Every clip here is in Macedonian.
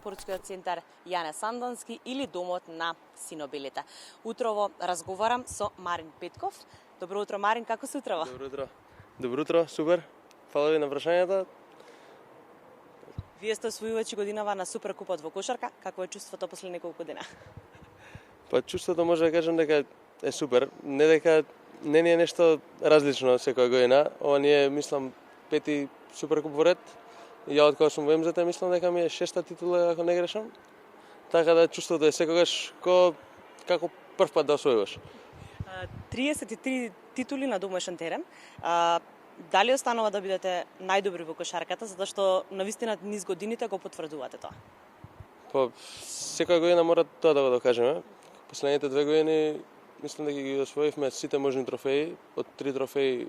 спортскиот центар Јане Сандански или домот на синобелите. Утрово разговарам со Марин Петков. Добро утро, Марин, како се утрово? Добро утро. Добро утро, супер. Фала ви на прашањата. Вие сте освојувачи годинава на Суперкупот во кошарка. Какво е чувството после неколку дена? Па чувството може да кажам дека е супер. Не ни е нешто различно секоја година. Ова ни е, мислам, пети Суперкуп во ред. Ја од кога сум во МЗТ, мислам дека ми е шеста титула, ако не грешам. Така да чувството е секогаш како прв пат да освојуваш. 33 титули на домашен терен. Дали останува да бидете најдобри во кошарката, затоа што навистина низ годините го потврдувате тоа? Па секоја година мора тоа да го докажеме. Последните 2 години мислам дека ги освоивме сите можни трофеи. Од 3 трофеи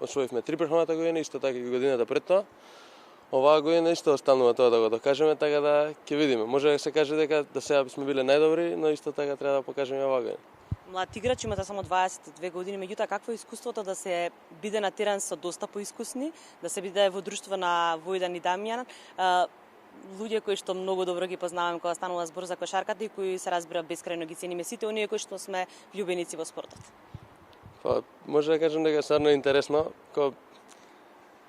освоивме 3 претходната година, исто така и годината пред тоа. Оваа година исто останува тоа да го докажеме, така да ќе видиме. Може да се каже дека до сега сме биле најдобри, но исто така треба да покажеме оваа година. Млад играч, имате само 22 години, меѓутоа какво е искуството да се биде на терен со доста поискусни, да се биде во друштво на Војдан и Дамјан, луѓе кои што многу добро ги познаваме кога станува збор за кошарката и кои се разбира бескрајно ги цениме сите оние кои што сме љубеници во спортот? Па може да кажам дека стварно е интересно,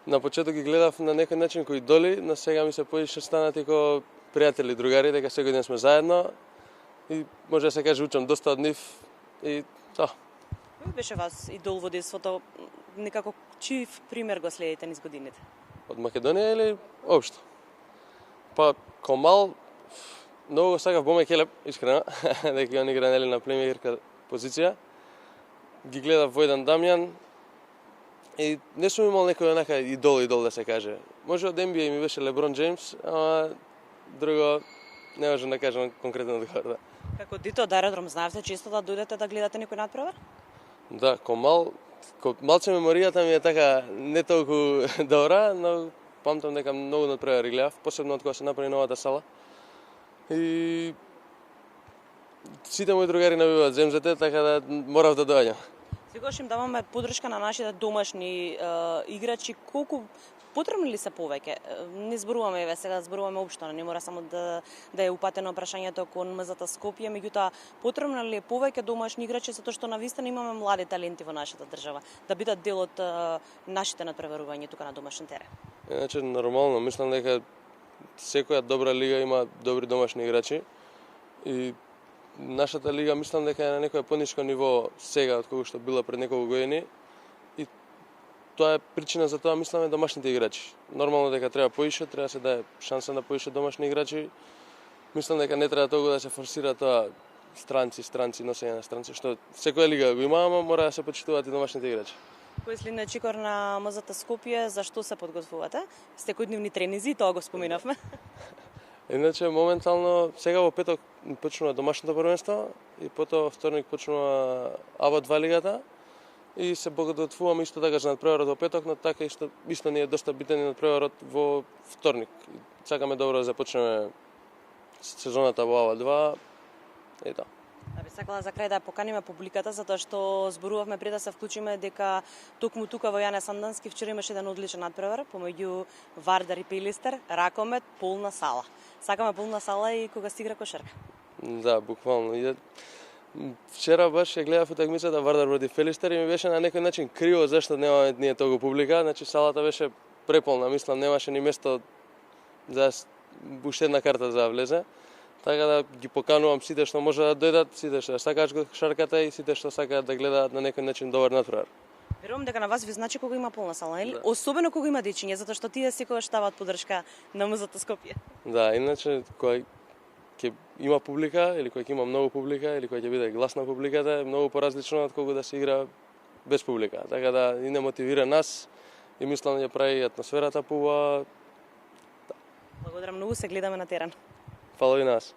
на почеток ги гледав на некој начин кои доли, на сега ми се поише станати ко пријатели, другари, дека секој ден сме заедно и може да се каже учам доста од нив и тоа. Кој беше вас идол во детството? Некако чив пример го следите низ годините? Од Македонија или општо? Па, ко мал, многу го сакав Боме Келеп, искрено, дека он игра на плеймејкерска позиција. Ги гледав Војдан Дамјан и не сум имал некој онака идол да се каже. Може од NBA ми беше Леброн Джеймс, ама друго не можам да кажам конкретно одговор, да. Како дете од аеродром знаевте често да дојдете да гледате некој надпревар? Да, ко малце меморијата ми е така не толку добра, но памтам дека многу надпревари гледав, посебно од кога се направи новата сала. И сите мои другари навиваат за МЗТ, така да морав да доаѓам. Секогаш им даваме поддршка на нашите домашни играчи. Колку потребни ли се повеќе? Не зборуваме еве сега, зборуваме општо, не мора само да е упатено прашањето кон МЗТ Скопје, меѓутоа потребно ли е повеќе домашни играчи затоа што навистина имаме млади таленти во нашата држава да бидат дел од нашите надпреварувања тука на домашен терен? Иначе нормално, мислам дека секоја добра лига има добри домашни играчи и нашата лига мислам дека е на некој пониско ниво сега од кога што била пред неколку години и тоа е причина за тоа мислам домашните играчи. Нормално дека треба поише, треба се даде шанса на поише домашни играчи. Мислам дека не треба толку да се форсира тоа странци, носење на странци, што секоја лига го има, ама мора да се почитуваат и домашните играчи. Кој следниот чекор на МЗТ Скопје, зашто се подготвувате? Секојдневни тренинзи, тоа го споменавме. Иначе моментално сега во петок почнува домашното првенство и потоа во вторник почнува АБА-2 лигата и се подготвуваме исто така за надпреварот во петок, но така исто ни е доста битен и надпреварот во вторник. Сакаме добро да започнеме сезоната во АБА-2 и тоа. Да би сакала за крај да поканиме публиката, затоа што зборувавме пред да се вклучиме дека токму тука во Јане Сандански вчера имаше еден одличен надпревар помеѓу Вардар и Пелистер, ракомет, полна сала. Сакаме полна сала и кога се игра кошарка. Да, буквално. Вчера баш ја гледав утакмицата Вардар против Пелистер и ми беше на некој начин криво зашто немаме ние толку публика, значи салата беше преполна, мислам немаше ни место за уште една карта за да влезе. Така да ги поканувам сите што може да дојдат, сите што сакаат кошарката и сите што сакаат да гледаат на некој начин добар надпревар. Верувам дека на вас ви значи кога има полна сала, нели? Да. Особено кога има дечиња, затоа што тие секогаш ставаат поддршка на МЗТ Скопје. Да, иначе кога ќе има публика или кога ќе има многу публика или кога ќе биде гласна публиката е многу поразлично од кога да се игра без публика. Така да и не мотивира нас и мислам да ја прави атмосферата поубава. Благодарам многу, се гледаме на терен. Фала и нас.